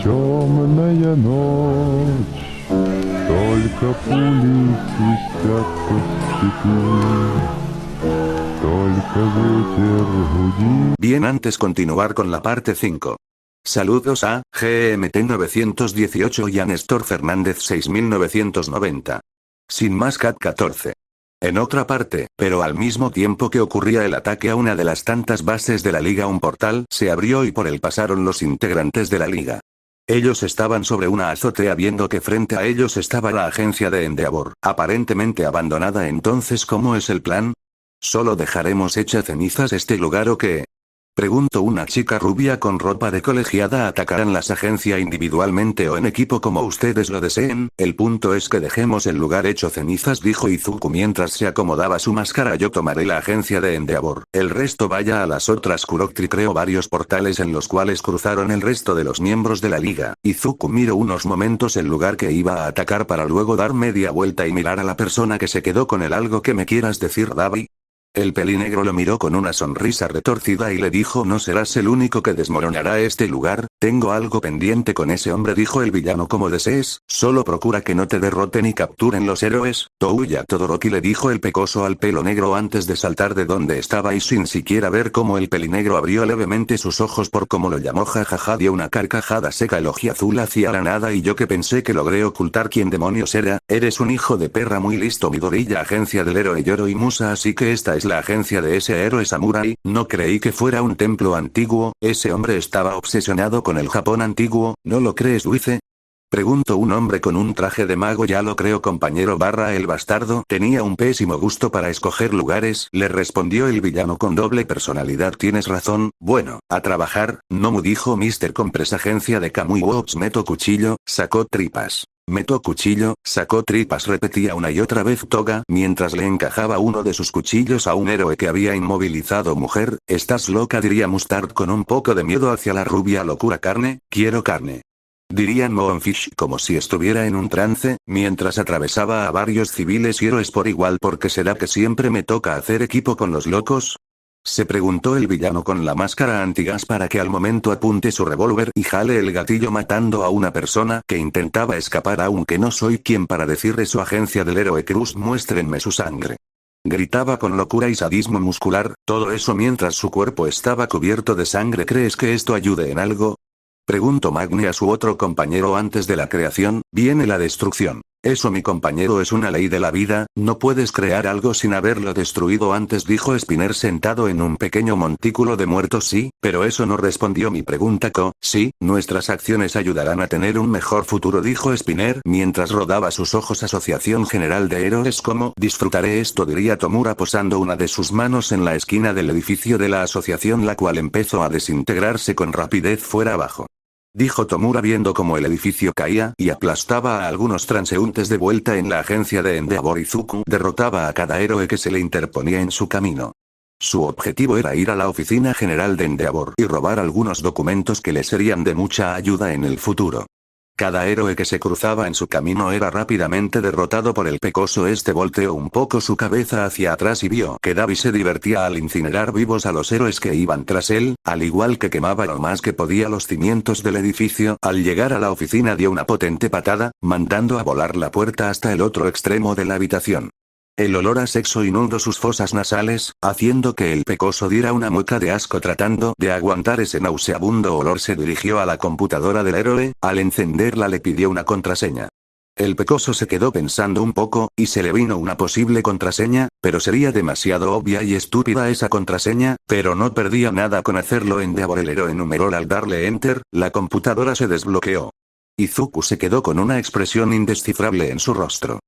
Темная ночь, только пули свистят по степи, только ветер гудит. Bien, antes continuar con la parte 5. Saludos a GMT 918 y a Néstor Fernández 6990. Sin más Cat 14. En otra parte, pero al mismo tiempo que ocurría el ataque a una de las tantas bases de la liga, un portal se abrió y por él pasaron los integrantes de la liga. Ellos estaban sobre una azotea viendo que frente a ellos estaba la agencia de Endeavor, aparentemente abandonada. Entonces, ¿cómo es el plan? ¿Solo dejaremos hecha cenizas este lugar o qué? Preguntó una chica rubia con ropa de colegiada. ¿Atacarán las agencias individualmente o en equipo como ustedes lo deseen? El punto es que dejemos el lugar hecho cenizas, dijo Izuku mientras se acomodaba su máscara. Yo tomaré la agencia de Endeavor. El resto vaya a las otras. Kurotri creó varios portales en los cuales cruzaron el resto de los miembros de la liga. Izuku miró unos momentos el lugar que iba a atacar para luego dar media vuelta y mirar a la persona que se quedó con él. ¿Algo que me quieras decir, Davi? El pelinegro lo miró con una sonrisa retorcida y le dijo: no serás el único que desmoronará este lugar, tengo algo pendiente con ese hombre, dijo el villano. Como desees, solo procura que no te derroten y capturen los héroes. Touya Todoroki, le dijo el pecoso al pelo negro antes de saltar de donde estaba y sin siquiera ver cómo el pelinegro abrió levemente sus ojos por cómo lo llamó. Jajaja, dio una carcajada seca. El ojiazul hacia la nada y yo que pensé que logré ocultar quién demonios era. Eres un hijo de perra muy listo, Midoriya. Agencia del héroe Yoro y Musa, así que esta es la agencia de ese héroe samurái. No creí que fuera un templo antiguo. Ese hombre estaba obsesionado con el Japón antiguo, ¿no lo crees, Luice? Preguntó un hombre con un traje de mago. Ya lo creo, compañero. El bastardo tenía un pésimo gusto para escoger lugares, le respondió el villano con doble personalidad. Tienes razón, bueno, a trabajar, Nomu, dijo Mr. Compres. Agencia de Kamui Wops. Meto cuchillo, sacó tripas. Meto cuchillo, sacó tripas, repetía una y otra vez Toga mientras le encajaba uno de sus cuchillos a un héroe que había inmovilizado. Mujer, estás loca, diría Mustard con un poco de miedo hacia la rubia. Locura. Carne, quiero carne. Diría Moonfish como si estuviera en un trance, mientras atravesaba a varios civiles y héroes por igual. ¿Por qué será que siempre me toca hacer equipo con los locos? Se preguntó el villano con la máscara antigas para que al momento apunte su revólver y jale el gatillo matando a una persona que intentaba escapar. Aunque no soy quien para decir eso. Agencia del héroe Cruz, muéstrenme su sangre. Gritaba con locura y sadismo muscular, todo eso mientras su cuerpo estaba cubierto de sangre. ¿Crees que esto ayude en algo? Preguntó Magni a su otro compañero. Antes de la creación, viene la destrucción. Eso, mi compañero, es una ley de la vida, no puedes crear algo sin haberlo destruido antes, dijo Spinner sentado en un pequeño montículo de muertos. Sí, pero eso no respondió mi pregunta. Sí, nuestras acciones ayudarán a tener un mejor futuro, dijo Spinner mientras rodaba sus ojos. Asociación General de Héroes. ¿Cómo disfrutaré esto?, diría Tomura posando una de sus manos en la esquina del edificio de la asociación, la cual empezó a desintegrarse con rapidez fuera abajo. Dijo Tomura viendo cómo el edificio caía y aplastaba a algunos transeúntes de vuelta en la agencia de Endeavor. Izuku derrotaba a cada héroe que se le interponía en su camino. Su objetivo era ir a la oficina general de Endeavor y robar algunos documentos que le serían de mucha ayuda en el futuro. Cada héroe que se cruzaba en su camino era rápidamente derrotado por el pecoso. Este volteó un poco su cabeza hacia atrás y vio que Davi se divertía al incinerar vivos a los héroes que iban tras él, al igual que quemaba lo más que podía los cimientos del edificio. Al llegar a la oficina dio una potente patada, mandando a volar la puerta hasta el otro extremo de la habitación. El olor a sexo inundó sus fosas nasales, haciendo que el pecoso diera una mueca de asco. Tratando de aguantar ese nauseabundo olor, se dirigió a la computadora del héroe, al encenderla le pidió una contraseña. El pecoso se quedó pensando un poco, y se le vino una posible contraseña, pero sería demasiado obvia y estúpida esa contraseña, pero no perdía nada con hacerlo. Endeavor. El héroe numeró. Al darle enter, la computadora se desbloqueó. Izuku se quedó con una expresión indescifrable en su rostro.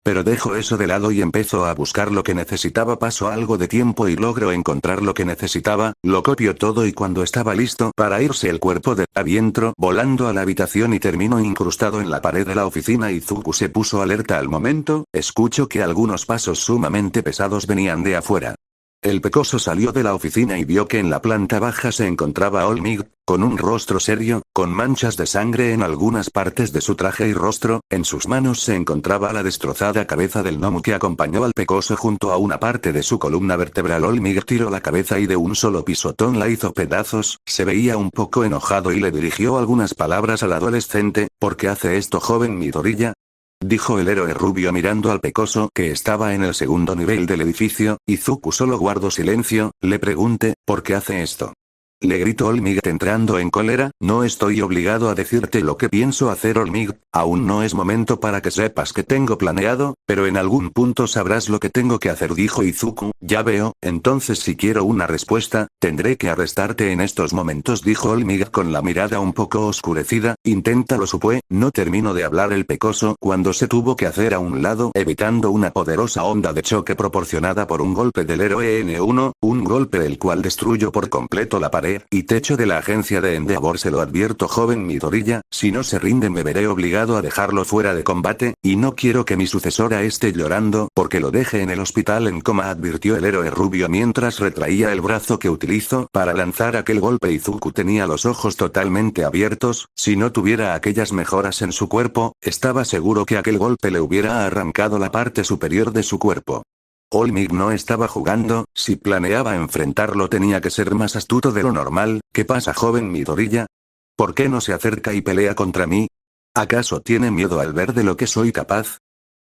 Pero dejó eso de lado y empezó a buscar lo que necesitaba. Pasó algo de tiempo y logró encontrar lo que necesitaba, lo copió todo y cuando estaba listo para irse el cuerpo de Davi entró volando a la habitación y terminó incrustado en la pared de la oficina. Izuku se puso alerta al momento, escuchó que algunos pasos sumamente pesados venían de afuera. El pecoso salió de la oficina y vio que en la planta baja se encontraba Olmig, con un rostro serio, con manchas de sangre en algunas partes de su traje y rostro. En sus manos se encontraba la destrozada cabeza del gnomo que acompañó al pecoso junto a una parte de su columna vertebral. Olmig tiró la cabeza y de un solo pisotón la hizo pedazos. Se veía un poco enojado y le dirigió algunas palabras al adolescente. ¿Por qué hace esto, joven Midoriya?, dijo el héroe rubio mirando al pecoso que estaba en el segundo nivel del edificio. Izuku solo guardó silencio. Le pregunté, ¿por qué hace esto? Le gritó Olmig entrando en cólera. No estoy obligado a decirte lo que pienso hacer, Olmig. Aún no es momento para que sepas que tengo planeado, pero en algún punto sabrás lo que tengo que hacer, dijo Izuku. Ya veo. Entonces si quiero una respuesta, tendré que arrestarte en estos momentos, dijo Olmig con la mirada un poco oscurecida. Inténtalo, supue. No terminó de hablar el pecoso cuando se tuvo que hacer a un lado, evitando una poderosa onda de choque proporcionada por un golpe del héroe N1, un golpe el cual destruyó por completo la pared y techo de la agencia de Endeavor. Se lo advierto, joven Midoriya, si no se rinde me veré obligado a dejarlo fuera de combate, y no quiero que mi sucesora esté llorando porque lo deje en el hospital en coma, advirtió el héroe rubio mientras retraía el brazo que utilizó para lanzar aquel golpe. Izuku tenía los ojos totalmente abiertos. Si no tuviera aquellas mejoras en su cuerpo, estaba seguro que aquel golpe le hubiera arrancado la parte superior de su cuerpo. Olmig no estaba jugando. Si planeaba enfrentarlo tenía que ser más astuto de lo normal. ¿Qué pasa, joven Midoriya? ¿Por qué no se acerca y pelea contra mí? ¿Acaso tiene miedo al ver de lo que soy capaz?,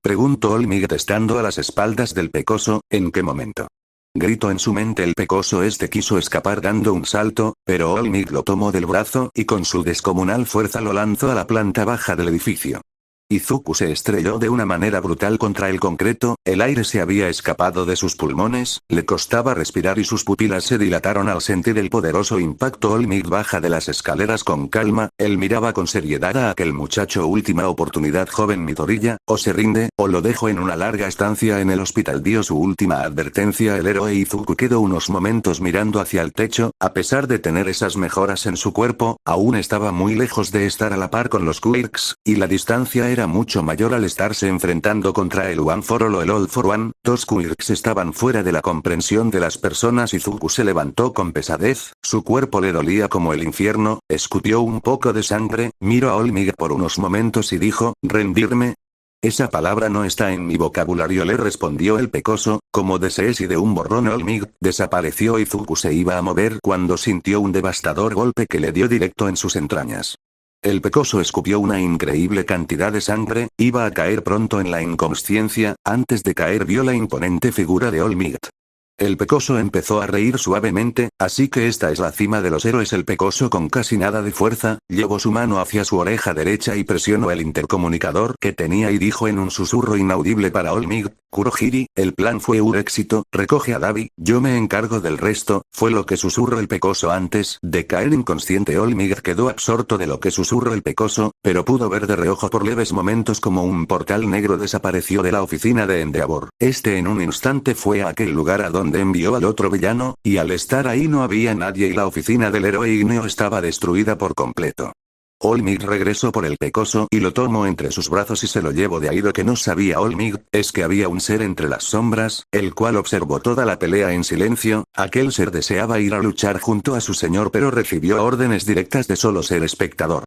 preguntó Olmig estando a las espaldas del pecoso. ¿En qué momento?, gritó en su mente el pecoso. Este quiso escapar dando un salto, pero Olmig lo tomó del brazo y con su descomunal fuerza lo lanzó a la planta baja del edificio. Izuku se estrelló de una manera brutal contra el concreto. El aire se había escapado de sus pulmones, le costaba respirar y sus pupilas se dilataron al sentir el poderoso impacto. Olmig baja de las escaleras con calma. Él miraba con seriedad a aquel muchacho. Última oportunidad, joven Midoriya, o se rinde, o lo dejo en una larga estancia en el hospital, dio su última advertencia. El héroe Izuku quedó unos momentos mirando hacia el techo. A pesar de tener esas mejoras en su cuerpo, aún estaba muy lejos de estar a la par con los Quirks, y la distancia era mucho mayor al estarse enfrentando contra el One for All o el All for One. Dos Quirks estaban fuera de la comprensión de las personas. Izuku se levantó con pesadez, su cuerpo le dolía como el infierno, escupió un poco de sangre, miró a Olmig por unos momentos y dijo, ¿rendirme? Esa palabra no está en mi vocabulario, le respondió el pecoso. Como desees, y de un borrón Olmig desapareció. Izuku se iba a mover cuando sintió un devastador golpe que le dio directo en sus entrañas. El pecoso escupió una increíble cantidad de sangre. Iba a caer pronto en la inconsciencia. Antes de caer vio la imponente figura de Olmig. El pecoso empezó a reír suavemente. Así que esta es la cima de los héroes. El pecoso, con casi nada de fuerza, llevó su mano hacia su oreja derecha y presionó el intercomunicador que tenía y dijo en un susurro inaudible para Olmig, Kurohiri, el plan fue un éxito, recoge a Dabi, yo me encargo del resto, fue lo que susurró el pecoso antes de caer inconsciente. Olmig quedó absorto de lo que susurró el pecoso, pero pudo ver de reojo por leves momentos como un portal negro desapareció de la oficina de Endeavor. Este en un instante fue a aquel lugar a donde envió al otro villano, y al estar ahí no había nadie y la oficina del héroe ígneo estaba destruida por completo. Olmig regresó por el pecoso y lo tomó entre sus brazos y se lo llevó de ahí. Lo que no sabía Olmig es que había un ser entre las sombras, el cual observó toda la pelea en silencio. Aquel ser deseaba ir a luchar junto a su señor pero recibió órdenes directas de solo ser espectador.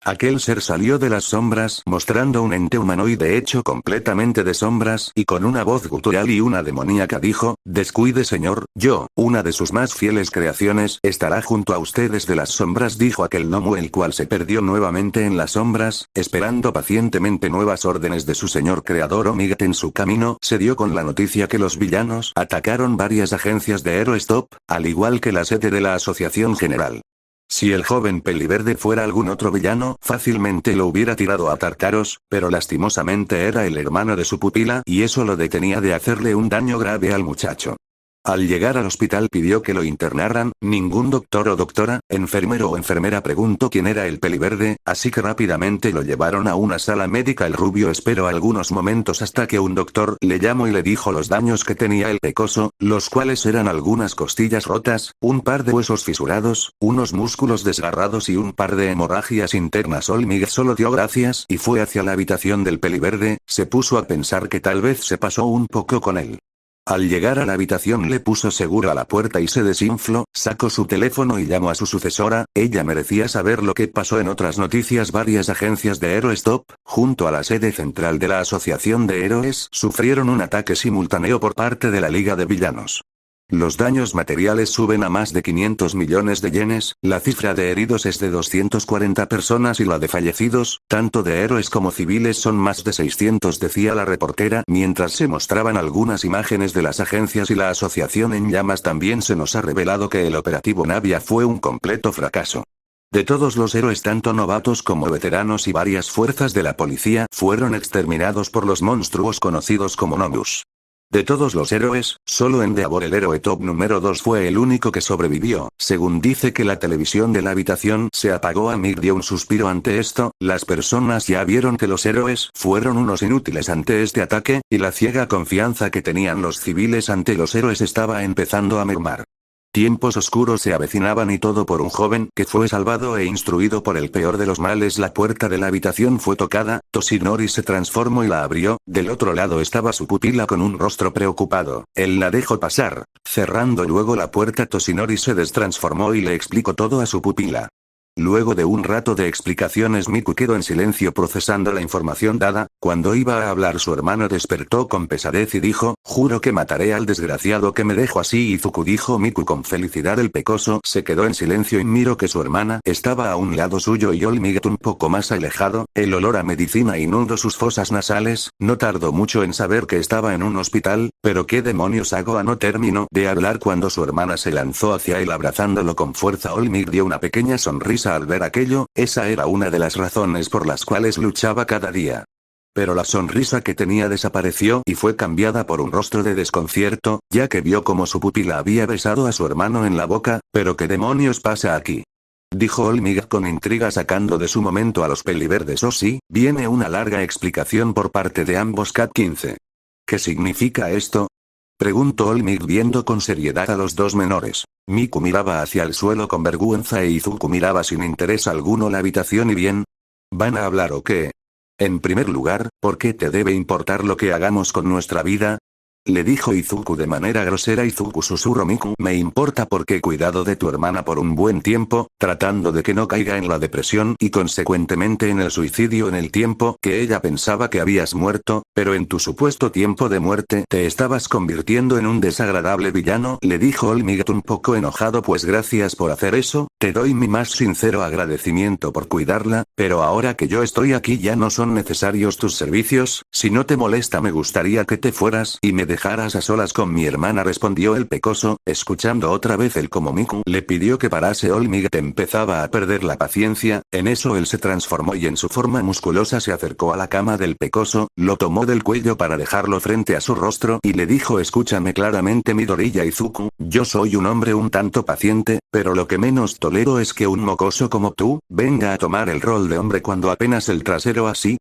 Aquel ser salió de las sombras mostrando un ente humanoide hecho completamente de sombras y con una voz gutural y una demoníaca dijo, descuide señor, yo, una de sus más fieles creaciones, estará junto a usted desde las sombras, dijo aquel gnomo, el cual se perdió nuevamente en las sombras, esperando pacientemente nuevas órdenes de su señor creador. Olmig en su camino se dio con la noticia que los villanos atacaron varias agencias de Aerostop, al igual que la sede de la Asociación General. Si el joven peliverde fuera algún otro villano, fácilmente lo hubiera tirado a Tartaros, pero lastimosamente era el hermano de su pupila y eso lo detenía de hacerle un daño grave al muchacho. Al llegar al hospital pidió que lo internaran. Ningún doctor o doctora, enfermero o enfermera preguntó quién era el peliverde, así que rápidamente lo llevaron a una sala médica. El rubio esperó algunos momentos hasta que un doctor le llamó y le dijo los daños que tenía el pecoso, los cuales eran algunas costillas rotas, un par de huesos fisurados, unos músculos desgarrados y un par de hemorragias internas. Olmig solo dio gracias y fue hacia la habitación del peliverde. Se puso a pensar que tal vez se pasó un poco con él. Al llegar a la habitación le puso seguro a la puerta y se desinfló, sacó su teléfono y llamó a su sucesora. Ella merecía saber lo que pasó. En otras noticias, varias agencias de Aerostop, junto a la sede central de la Asociación de Héroes, sufrieron un ataque simultáneo por parte de la Liga de Villanos. Los daños materiales suben a más de 500 millones de yenes, la cifra de heridos es de 240 personas y la de fallecidos, tanto de héroes como civiles, son más de 600, decía la reportera, mientras se mostraban algunas imágenes de las agencias y la asociación en llamas. También se nos ha revelado que el operativo Navia fue un completo fracaso. De todos los héroes, tanto novatos como veteranos y varias fuerzas de la policía, fueron exterminados por los monstruos conocidos como Nomus. De todos los héroes, solo Endeavor, el héroe top número 2, fue el único que sobrevivió. Según dice que la televisión de la habitación se apagó, Amir dio un suspiro ante esto. Las personas ya vieron que los héroes fueron unos inútiles ante este ataque, y la ciega confianza que tenían los civiles ante los héroes estaba empezando a mermar. Tiempos oscuros se avecinaban y todo por un joven que fue salvado e instruido por el peor de los males. La puerta de la habitación fue tocada, Toshinori se transformó y la abrió. Del otro lado estaba su pupila con un rostro preocupado. Él la dejó pasar, cerrando luego la puerta. Toshinori se destransformó y le explicó todo a su pupila. Luego de un rato de explicaciones, Miku quedó en silencio procesando la información dada. Cuando iba a hablar, su hermano despertó con pesadez y dijo: juro que mataré al desgraciado que me dejó así. Izuku, dijo Miku con felicidad. El pecoso se quedó en silencio y miró que su hermana estaba a un lado suyo y Olmigt un poco más alejado. El olor a medicina inundó sus fosas nasales. No tardó mucho en saber que estaba en un hospital, pero ¿qué demonios hago? No terminó de hablar cuando su hermana se lanzó hacia él abrazándolo con fuerza. Olmigt dio una pequeña sonrisa al ver aquello. Esa era una de las razones por las cuales luchaba cada día. Pero la sonrisa que tenía desapareció y fue cambiada por un rostro de desconcierto, ya que vio como su pupila había besado a su hermano en la boca. ¿Pero qué demonios pasa aquí?, dijo Olmigt con intriga, sacando de su momento a los peliverdes. Oh sí, viene una larga explicación por parte de ambos. Cat 15. ¿Qué significa esto?, preguntó Olmigt viendo con seriedad a los dos menores. Miku miraba hacia el suelo con vergüenza e Izuku miraba sin interés alguno la habitación. ¿Y bien? ¿Van a hablar o qué? En primer lugar, ¿por qué te debe importar lo que hagamos con nuestra vida?, le dijo Izuku de manera grosera. Izuku, susurró Miku, me importa porque he cuidado de tu hermana por un buen tiempo, tratando de que no caiga en la depresión y consecuentemente en el suicidio en el tiempo que ella pensaba que habías muerto, pero en tu supuesto tiempo de muerte te estabas convirtiendo en un desagradable villano, le dijo Olmigt un poco enojado. Pues gracias por hacer eso, te doy mi más sincero agradecimiento por cuidarla, pero ahora que yo estoy aquí ya no son necesarios tus servicios. Si no te molesta, me gustaría que te fueras y me dejaras a solas con mi hermana, respondió el pecoso, escuchando otra vez el como Miku le pidió que parase. Olmigt empezaba a perder la paciencia. En eso él se transformó y en su forma musculosa se acercó a la cama del pecoso, lo tomó del cuello para dejarlo frente a su rostro y le dijo: escúchame claramente, Midoriya Izuku, yo soy un hombre un tanto paciente, pero lo que menos tolero es que un mocoso como tú venga a tomar el rol de hombre cuando apenas el trasero así.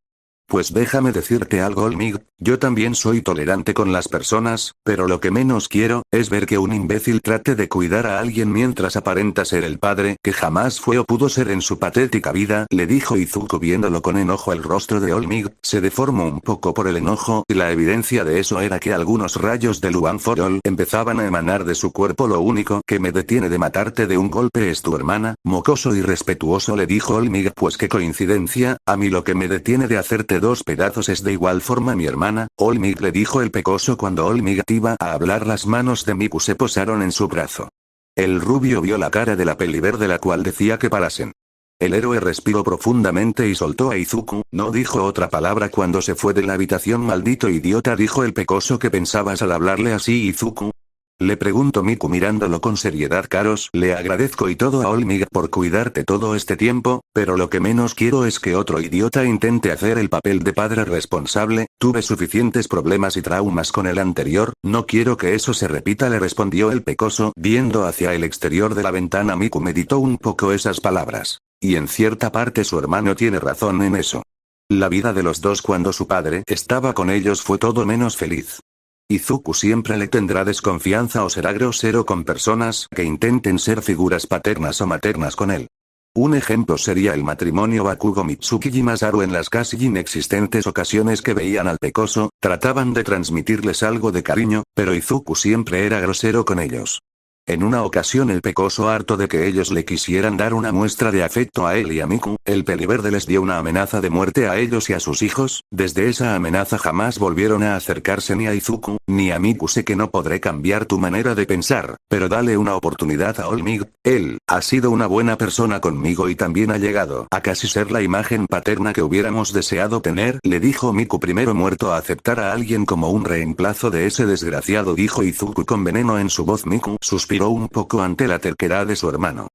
Pues déjame decirte algo, Olmigt, yo también soy tolerante con las personas, pero lo que menos quiero es ver que un imbécil trate de cuidar a alguien mientras aparenta ser el padre que jamás fue o pudo ser en su patética vida, le dijo Izuku viéndolo con enojo. El rostro de Olmigt se deformó un poco por el enojo, y la evidencia de eso era que algunos rayos de Luan for All empezaban a emanar de su cuerpo. Lo único que me detiene de matarte de un golpe es tu hermana, mocoso irrespetuoso, le dijo Olmigt. Pues qué coincidencia, a mí lo que me detiene de hacerte dos pedazos es de igual forma mi hermana, Olmigt, le dijo el pecoso. Cuando Olmigt iba a hablar, las manos de Miku se posaron en su brazo. El rubio vio la cara de la peliverde, la cual decía que parasen. El héroe respiró profundamente y soltó a Izuku. No dijo otra palabra cuando se fue de la habitación. Maldito idiota, dijo el pecoso. ¿Qué pensabas al hablarle así, Izuku?, le preguntó Miku mirándolo con seriedad. Caros, le agradezco y todo a Olmigt por cuidarte todo este tiempo, pero lo que menos quiero es que otro idiota intente hacer el papel de padre responsable. Tuve suficientes problemas y traumas con el anterior, no quiero que eso se repita, le respondió el pecoso viendo hacia el exterior de la ventana. Miku meditó un poco esas palabras. Y en cierta parte su hermano tiene razón en eso. La vida de los dos cuando su padre estaba con ellos fue todo menos feliz. Izuku siempre le tendrá desconfianza o será grosero con personas que intenten ser figuras paternas o maternas con él. Un ejemplo sería el matrimonio Bakugo Mitsuki y Masaru. En las casi inexistentes ocasiones que veían al pecoso, trataban de transmitirles algo de cariño, pero Izuku siempre era grosero con ellos. En una ocasión el pecoso, harto de que ellos le quisieran dar una muestra de afecto a él y a Miku, el peliverde les dio una amenaza de muerte a ellos y a sus hijos. Desde esa amenaza jamás volvieron a acercarse ni a Izuku, ni a Miku. Sé que no podré cambiar tu manera de pensar, pero dale una oportunidad a All Might. Él ha sido una buena persona conmigo y también ha llegado a casi ser la imagen paterna que hubiéramos deseado tener, le dijo Miku. Primero muerto a aceptar a alguien como un reemplazo de ese desgraciado, dijo Izuku con veneno en su voz. Miku suspiró un poco ante la terquedad de su hermano.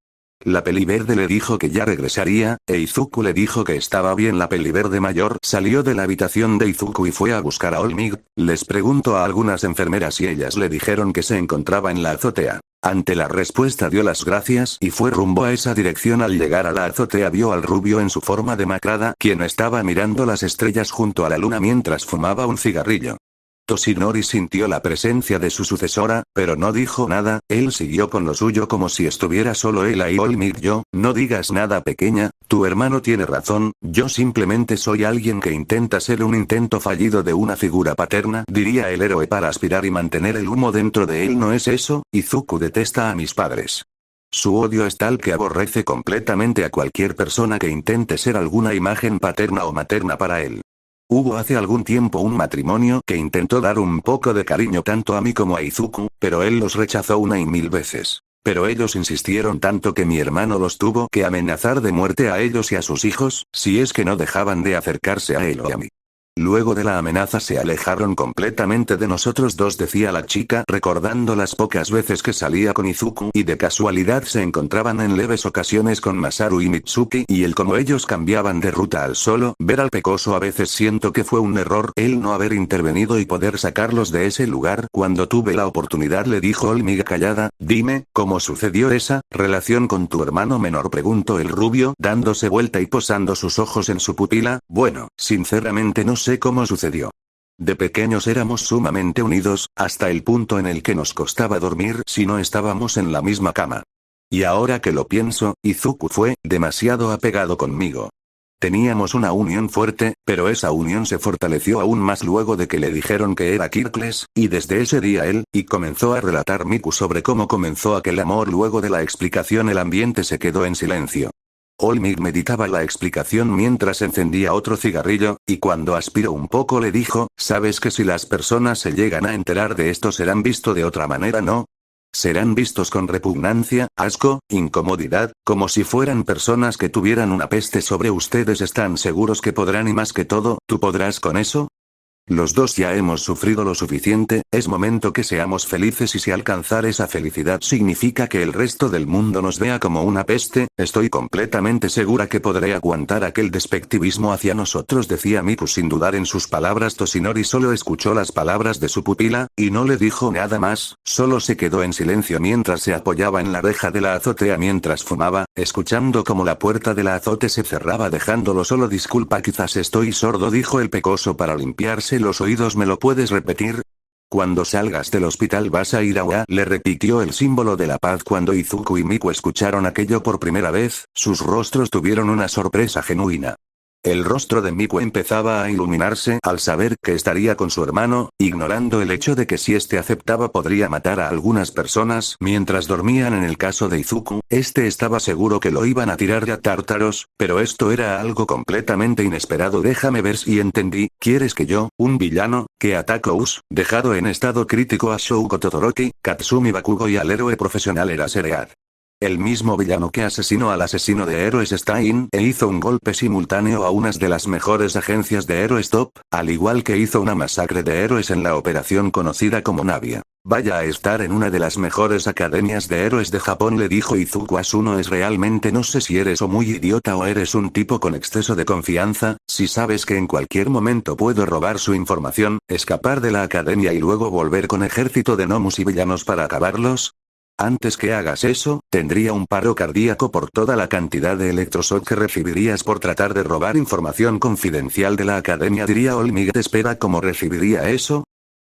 La peliverde le dijo que ya regresaría, e Izuku le dijo que estaba bien. La peliverde mayor salió de la habitación de Izuku y fue a buscar a All Might. Les preguntó a algunas enfermeras y ellas le dijeron que se encontraba en la azotea. Ante la respuesta dio las gracias y fue rumbo a esa dirección. Al llegar a la azotea vio al rubio en su forma demacrada, quien estaba mirando las estrellas junto a la luna mientras fumaba un cigarrillo. Toshinori sintió la presencia de su sucesora, pero no dijo nada. Él siguió con lo suyo como si estuviera solo él ahí. All Might: yo, no digas nada, pequeña, tu hermano tiene razón, yo simplemente soy alguien que intenta ser un intento fallido de una figura paterna, diría el héroe, para aspirar y mantener el humo dentro de él. ¿No es eso? Izuku detesta a mis padres. Su odio es tal que aborrece completamente a cualquier persona que intente ser alguna imagen paterna o materna para él. Hubo hace algún tiempo un matrimonio que intentó dar un poco de cariño tanto a mí como a Izuku, pero él los rechazó una y mil veces. Pero ellos insistieron tanto que mi hermano los tuvo que amenazar de muerte a ellos y a sus hijos, si es que no dejaban de acercarse a él o a mí. Luego de la amenaza se alejaron completamente de nosotros dos, decía la chica, recordando las pocas veces que salía con Izuku y de casualidad se encontraban en leves ocasiones con Masaru y Mitsuki, y el cómo ellos cambiaban de ruta al solo ver al pecoso. A veces siento que fue un error el no haber intervenido y poder sacarlos de ese lugar cuando tuve la oportunidad, le dijo All Might callada. Dime, ¿cómo sucedió esa relación con tu hermano menor?, preguntó el rubio, dándose vuelta y posando sus ojos en su pupila. Bueno, sinceramente no sé cómo sucedió. De pequeños éramos sumamente unidos, hasta el punto en el que nos costaba dormir si no estábamos en la misma cama. Y ahora que lo pienso, Izuku fue demasiado apegado conmigo. Teníamos una unión fuerte, pero esa unión se fortaleció aún más luego de que le dijeron que era Kirkles, y desde ese día él, y comenzó a relatar Miku sobre cómo comenzó aquel amor. Luego de la explicación el ambiente se quedó en silencio. All Might meditaba la explicación mientras encendía otro cigarrillo, y cuando aspiró un poco le dijo, ¿sabes que si las personas se llegan a enterar de esto serán vistos de otra manera, no? Serán vistos con repugnancia, asco, incomodidad, como si fueran personas que tuvieran una peste sobre ustedes. ¿Están seguros que podrán y más que todo, tú podrás con eso? Los dos ya hemos sufrido lo suficiente, es momento que seamos felices, y si alcanzar esa felicidad significa que el resto del mundo nos vea como una peste, estoy completamente segura que podré aguantar aquel despectivismo hacia nosotros, decía Miku sin dudar en sus palabras. Toshinori solo escuchó las palabras de su pupila, y no le dijo nada más, solo se quedó en silencio mientras se apoyaba en la reja de la azotea mientras fumaba, escuchando como la puerta de la azote se cerraba dejándolo solo. Disculpa, quizás estoy sordo, dijo el pecoso para limpiarse los oídos. ¿Me lo puedes repetir? Cuando salgas del hospital vas a ir a Oa, le repitió el símbolo de la paz. Cuando Izuku y Miku escucharon aquello por primera vez, sus rostros tuvieron una sorpresa genuina. El rostro de Miku empezaba a iluminarse al saber que estaría con su hermano, ignorando el hecho de que si este aceptaba podría matar a algunas personas mientras dormían. En el caso de Izuku, este estaba seguro que lo iban a tirar de a tártaros, pero esto era algo completamente inesperado. Déjame ver si entendí, ¿quieres que yo, un villano, que atacó dejado en estado crítico a Shouko Todoroki, Katsumi Bakugo y al héroe profesional Eraserhead? El mismo villano que asesinó al asesino de héroes Stein e hizo un golpe simultáneo a unas de las mejores agencias de héroes top, al igual que hizo una masacre de héroes en la operación conocida como Navia. Vaya a estar en una de las mejores academias de héroes de Japón, le dijo Izuku. Asuno es realmente, no sé si eres o muy idiota o eres un tipo con exceso de confianza, si sabes que en cualquier momento puedo robar su información, escapar de la academia y luego volver con ejército de gnomos y villanos para acabarlos. Antes que hagas eso, tendría un paro cardíaco por toda la cantidad de electroshock que recibirías por tratar de robar información confidencial de la academia, diría All Might. Espera, ¿cómo recibiría eso?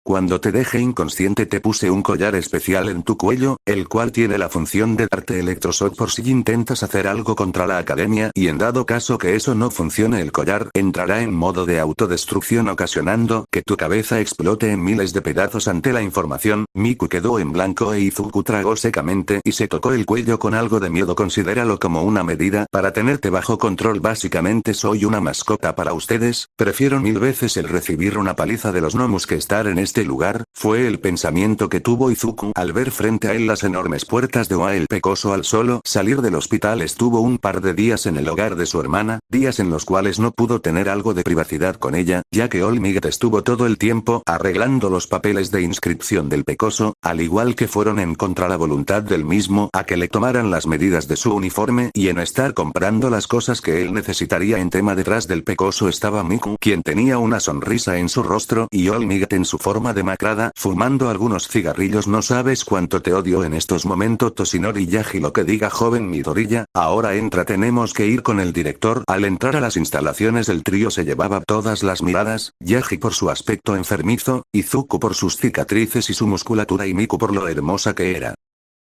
Cuando te dejé inconsciente te puse un collar especial en tu cuello, el cual tiene la función de darte electroshock por si intentas hacer algo contra la academia y en dado caso que eso no funcione el collar entrará en modo de autodestrucción ocasionando que tu cabeza explote en miles de pedazos. Ante la información, Miku quedó en blanco e Izuku tragó secamente y se tocó el cuello con algo de miedo. Considéralo como una medida para tenerte bajo control. Básicamente soy una mascota para ustedes, prefiero mil veces el recibir una paliza de los gnomos que estar en este lugar, fue el pensamiento que tuvo Izuku al ver frente a él las enormes puertas de Oa. El pecoso al solo salir del hospital estuvo un par de días en el hogar de su hermana, días en los cuales no pudo tener algo de privacidad con ella, ya que Olmigt estuvo todo el tiempo arreglando los papeles de inscripción del pecoso, al igual que fueron en contra la voluntad del mismo a que le tomaran las medidas de su uniforme y en estar comprando las cosas que él necesitaría. En tema detrás del pecoso estaba Miku, quien tenía una sonrisa en su rostro y Olmigt en su forma demacrada fumando algunos cigarrillos. No sabes cuánto te odio en estos momentos, Toshinori Yagi. Lo que diga, joven Midoriya, ahora entra, tenemos que ir con el director. Al entrar a las instalaciones el trío se llevaba todas las miradas, Yagi por su aspecto enfermizo, Izuku por sus cicatrices y su musculatura y Miku por lo hermosa que era.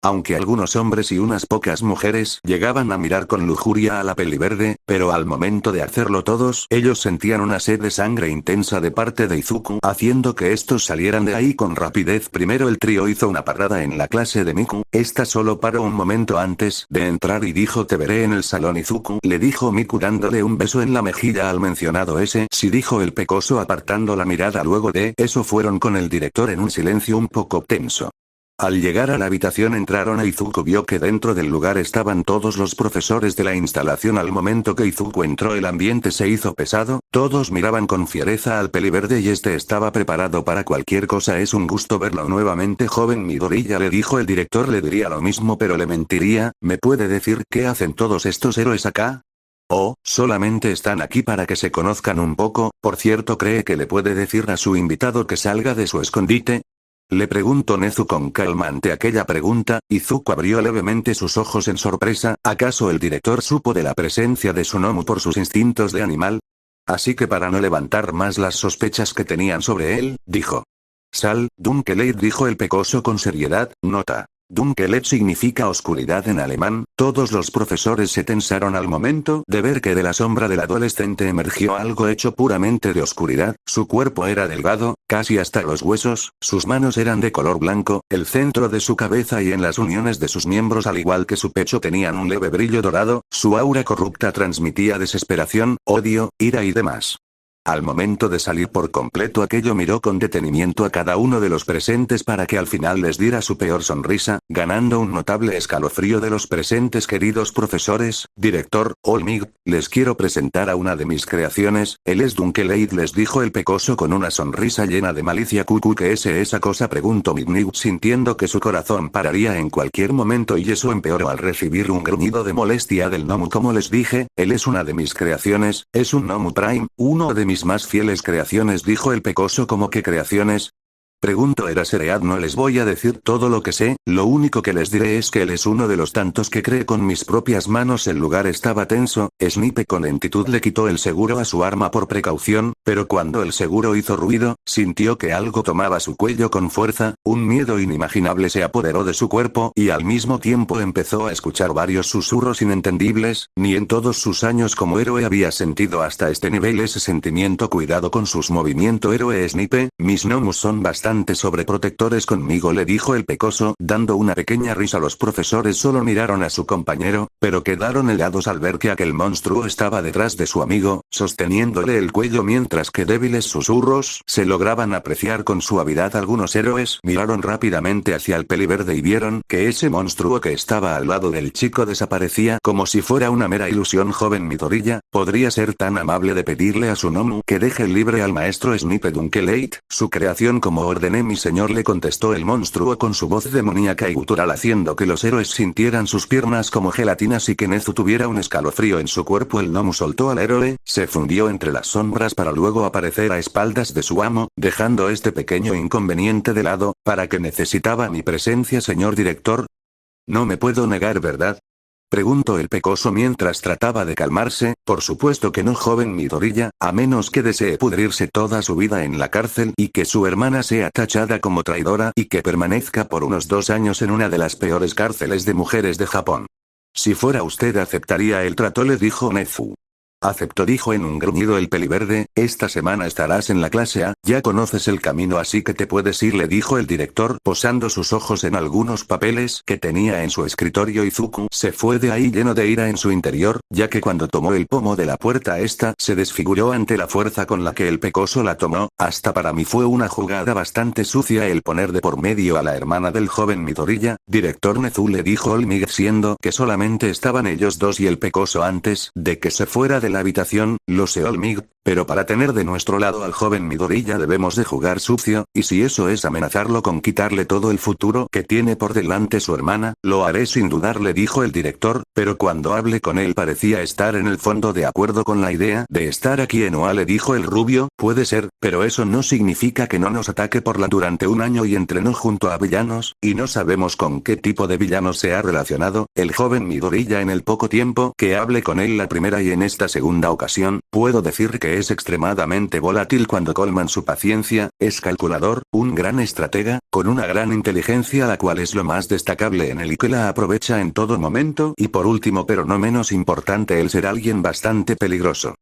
Aunque algunos hombres y unas pocas mujeres llegaban a mirar con lujuria a la peliverde, pero al momento de hacerlo todos ellos sentían una sed de sangre intensa de parte de Izuku, haciendo que estos salieran de ahí con rapidez. Primero el trío hizo una parada en la clase de Miku, esta solo paró un momento antes de entrar y dijo: te veré en el salón. Izuku, le dijo Miku dándole un beso en la mejilla al mencionado ese, sí, dijo el pecoso apartando la mirada. Luego de eso fueron con el director en un silencio un poco tenso. Al llegar a la habitación entraron a Izuku vio que dentro del lugar estaban todos los profesores de la instalación. Al momento que Izuku entró el ambiente se hizo pesado, todos miraban con fiereza al peliverde y este estaba preparado para cualquier cosa. Es un gusto verlo nuevamente, joven Midoriya, le dijo el director. Le diría lo mismo pero le mentiría. ¿Me puede decir qué hacen todos estos héroes acá? Oh, solamente están aquí para que se conozcan un poco. Por cierto, ¿cree que le puede decir a su invitado que salga de su escondite? Le preguntó Nezu con calma. Ante aquella pregunta, Izuku abrió levemente sus ojos en sorpresa. ¿Acaso el director supo de la presencia de su Nomu por sus instintos de animal? Así que para no levantar más las sospechas que tenían sobre él, dijo: Sal, Dunkelheit, dijo el pecoso con seriedad. Nota: Dunkelheit significa oscuridad en alemán. Todos los profesores se tensaron al momento de ver que de la sombra del adolescente emergió algo hecho puramente de oscuridad. Su cuerpo era delgado, casi hasta los huesos, sus manos eran de color blanco, el centro de su cabeza y en las uniones de sus miembros al igual que su pecho tenían un leve brillo dorado, su aura corrupta transmitía desesperación, odio, ira y demás. Al momento de salir por completo aquello miró con detenimiento a cada uno de los presentes para que al final les diera su peor sonrisa, ganando un notable escalofrío de los presentes. Queridos profesores, director, Olmigt, les quiero presentar a una de mis creaciones, él es Dunkelheit, les dijo el pecoso con una sonrisa llena de malicia. Cucu, ¿qué es esa cosa?, preguntó Midnight sintiendo que su corazón pararía en cualquier momento y eso empeoró al recibir un gruñido de molestia del Nomu. Como les dije, él es una de mis creaciones, es un Nomu Prime, uno de mis más fieles creaciones, dijo el pecoso. ¿Cómo que creaciones?, preguntó Eraserhead. No les voy a decir todo lo que sé, lo único que les diré es que él es uno de los tantos que creé con mis propias manos. El lugar estaba tenso, Snipe con lentitud le quitó el seguro a su arma por precaución, pero cuando el seguro hizo ruido, sintió que algo tomaba su cuello con fuerza, un miedo inimaginable se apoderó de su cuerpo y al mismo tiempo empezó a escuchar varios susurros inentendibles. Ni en todos sus años como héroe había sentido hasta este nivel ese sentimiento. Cuidado con sus movimientos, héroe Snipe, mis gnomos son bastante sobreprotectores conmigo, le dijo el pecoso, dando una pequeña risa. Los profesores solo miraron a su compañero, pero quedaron helados al ver que aquel monstruo estaba detrás de su amigo, sosteniéndole el cuello mientras que débiles susurros se lograban apreciar con suavidad. Algunos héroes miraron rápidamente hacia el peliverde y vieron que ese monstruo que estaba al lado del chico desaparecía como si fuera una mera ilusión. Joven Midoriya, ¿podría ser tan amable de pedirle a su Nomu que deje libre al maestro Snipe Dunkelheit, su creación, como ordené mi señor?, le contestó el monstruo con su voz demoníaca y gutural, haciendo que los héroes sintieran sus piernas como gelatinas y que Nezu tuviera un escalofrío en su cuerpo. El Nomu soltó al héroe, se fundió entre las sombras para luego aparecer a espaldas de su amo, dejando este pequeño inconveniente de lado. ¿Para qué necesitaba mi presencia, señor director? No me puedo negar, ¿verdad? Preguntó el pecoso mientras trataba de calmarse. Por supuesto que no, joven Midoriya, a menos que desee pudrirse toda su vida en la cárcel y que su hermana sea tachada como traidora y que permanezca por unos 2 años en una de las peores cárceles de mujeres de Japón. Si fuera usted aceptaría el trato, le dijo Nezu. Aceptó, dijo en un gruñido el peliverde. Esta semana estarás en la clase A, ya conoces el camino así que te puedes ir, le dijo el director posando sus ojos en algunos papeles que tenía en su escritorio. Izuku se fue de ahí lleno de ira en su interior, ya que cuando tomó el pomo de la puerta esta se desfiguró ante la fuerza con la que el pecoso la tomó. Hasta para mí fue una jugada bastante sucia el poner de por medio a la hermana del joven Midoriya. Director Nezu, le dijo Olmig, siendo que solamente estaban ellos dos y el pecoso antes de que se fuera de la habitación. Lo sé, Olmig, pero para tener de nuestro lado al joven Midoriya debemos de jugar sucio, y si eso es amenazarlo con quitarle todo el futuro que tiene por delante su hermana, lo haré sin dudar, le dijo el director, pero cuando hablé con él parecía estar en el fondo de acuerdo con la idea de estar aquí en OA, le dijo el rubio. Puede ser, pero eso no significa que no nos ataque durante un año y entrenó junto a villanos, y no sabemos con qué tipo de villanos se ha relacionado el joven Midoriya en el poco tiempo que hablé con él la primera y en esta segunda ocasión. Puedo decir que es extremadamente volátil cuando colman su paciencia, es calculador, un gran estratega, con una gran inteligencia, la cual es lo más destacable en él y que la aprovecha en todo momento, y por último pero no menos importante, él será alguien bastante peligroso.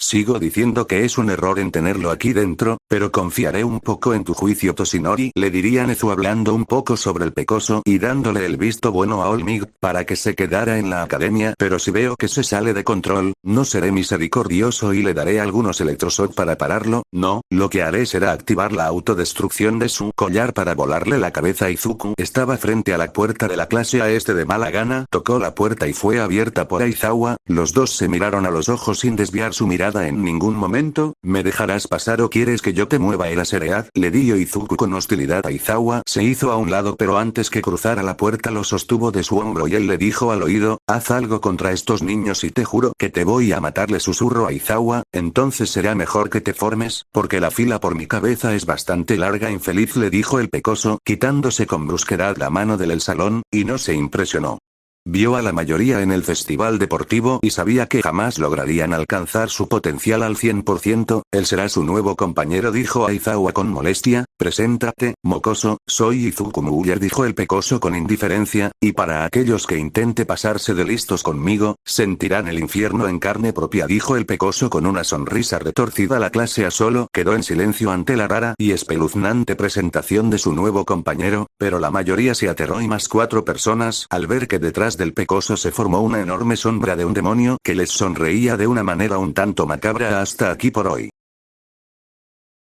Sigo diciendo que es un error en tenerlo aquí dentro, pero confiaré un poco en tu juicio, Toshinori, le diría Nezu hablando un poco sobre el pecoso y dándole el visto bueno a Olmig para que se quedara en la academia, pero si veo que se sale de control, no seré misericordioso y le daré algunos electroshock para pararlo. No, lo que haré será activar la autodestrucción de su collar para volarle la cabeza. Izuku estaba frente a la puerta de la clase A de mala gana, tocó la puerta y fue abierta por Aizawa. Los dos se miraron a los ojos sin desviar su mirada en ningún momento. ¿Me dejarás pasar o quieres que yo te mueva? Era seriedad, le dio Izuku con hostilidad. Aizawa se hizo a un lado, pero antes que cruzara la puerta lo sostuvo de su hombro y él le dijo al oído: haz algo contra estos niños y te juro que te voy a matar, le susurró a Aizawa. Entonces será mejor que te formes, porque la fila por mi cabeza es bastante larga, infeliz, le dijo el pecoso, quitándose con brusquedad la mano del salón, y no se impresionó. Vio a la mayoría en el festival deportivo y sabía que jamás lograrían alcanzar su potencial al 100%, él será su nuevo compañero, dijo Aizawa con molestia. Preséntate, mocoso, soy Izuku Muller, dijo el pecoso con indiferencia, y para aquellos que intente pasarse de listos conmigo, sentirán el infierno en carne propia, dijo el pecoso con una sonrisa retorcida. La clase A solo quedó en silencio ante la rara y espeluznante presentación de su nuevo compañero, pero la mayoría se aterró y más 4 personas al ver que detrás del pecoso se formó una enorme sombra de un demonio que les sonreía de una manera un tanto macabra. Hasta aquí por hoy.